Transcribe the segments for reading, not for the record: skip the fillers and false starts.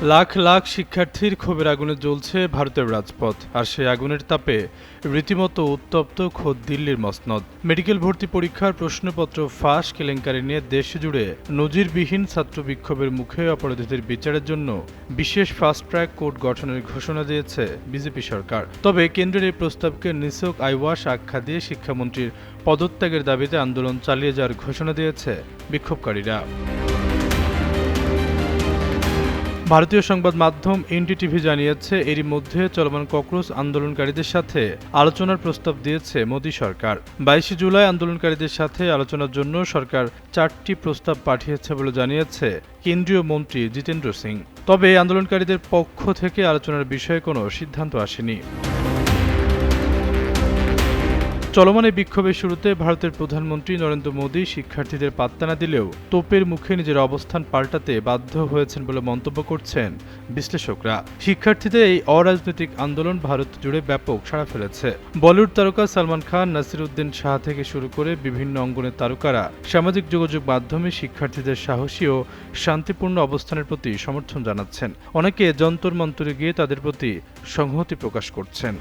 লাখ লাখ শিক্ষার্থীর ক্ষোভের আগুনে জ্বলছে ভারতের রাজপথ, আর সেই আগুনের তাপে রীতিমতো উত্তপ্ত খোদ দিল্লির মসনদ। মেডিকেল ভর্তি পরীক্ষার প্রশ্নপত্র ফাঁস কেলেঙ্কারি নিয়ে দেশ জুড়ে নজিরবিহীন ছাত্র বিক্ষোভের মুখে অপরাধীদের বিচারের জন্য বিশেষ ফাস্ট ট্র্যাক কোর্ট গঠনের ঘোষণা দিয়েছে বিজেপি সরকার। তবে কেন্দ্রের এই প্রস্তাবকে নিছক আইওয়াশ আখ্যা দিয়ে শিক্ষামন্ত্রীর পদত্যাগের দাবিতে আন্দোলন চালিয়ে যাওয়ার ঘোষণা দিয়েছে বিক্ষোভকারীরা। ভারতীয় সংবাদ মাধ্যম এনডিটিভি জানিয়েছে, এরই মধ্যে চলমান ককরোচ আন্দোলনকারীদের সাথে আলোচনার প্রস্তাব দিয়েছে মোদী সরকার। 22 জুলাই আন্দোলনকারীদের সাথে আলোচনার জন্য সরকার 4টি প্রস্তাব পাঠিয়েছে বলে জানিয়েছে কেন্দ্রীয় মন্ত্রী জিতেন্দ্র সিং। তবে আন্দোলনকারীদের পক্ষ থেকে আলোচনার বিষয়ে কোনো সিদ্ধান্ত আসেনি। চলমান এই বিক্ষোভের শুরুতে ভারতের প্রধানমন্ত্রী নরেন্দ্র মোদী শিক্ষার্থীদের পাত্তা না দিলেও তোপের মুখে নিজের অবস্থান পাল্টাতে বাধ্য হয়েছেন বলে মন্তব্য করছেন বিশ্লেষকরা। শিক্ষার্থীদের এই অরাজনৈতিক আন্দোলন ভারত জুড়ে ব্যাপক সাড়া ফেলেছে। বলিউড তারকা সালমান খান, নাসিরুদ্দিন শাহ থেকে শুরু করে বিভিন্ন অঙ্গনের তারকারা সামাজিক যোগাযোগ মাধ্যমে শিক্ষার্থীদের সাহসী ও শান্তিপূর্ণ অবস্থানের প্রতি সমর্থন জানাচ্ছেন। অনেকে যন্তর মন্তরে গিয়ে তাদের প্রতি সংহতি প্রকাশ করছেন।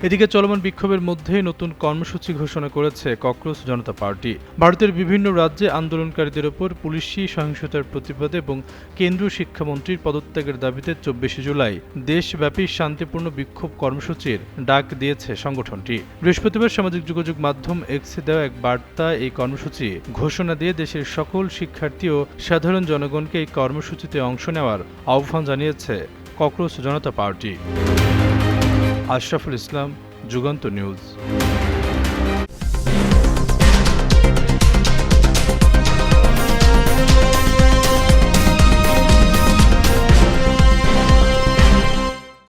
এদিকে চলমান বিক্ষোভের মধ্যে নতুন কর্মসূচি ঘোষণা করেছে ককরোচ জনতা পার্টি। ভারতের বিভিন্ন রাজ্যে আন্দোলনকারীদের ওপর পুলিশি সহিংসতার প্রতিবাদে এবং কেন্দ্রীয় শিক্ষামন্ত্রীর পদত্যাগের দাবিতে 24 জুলাই দেশব্যাপী শান্তিপূর্ণ বিক্ষোভ কর্মসূচির ডাক দিয়েছে সংগঠনটি। বৃহস্পতিবার সামাজিক যোগাযোগ মাধ্যম এক্সে দেওয়া এক বার্তায় এই কর্মসূচি ঘোষণা দিয়ে দেশের সকল শিক্ষার্থী ও সাধারণ জনগণকে এই কর্মসূচিতে অংশ নেওয়ার আহ্বান জানিয়েছে ককরোচ জনতা পার্টি। আশরাফুল ইসলাম, যুগান্ত নিউজ।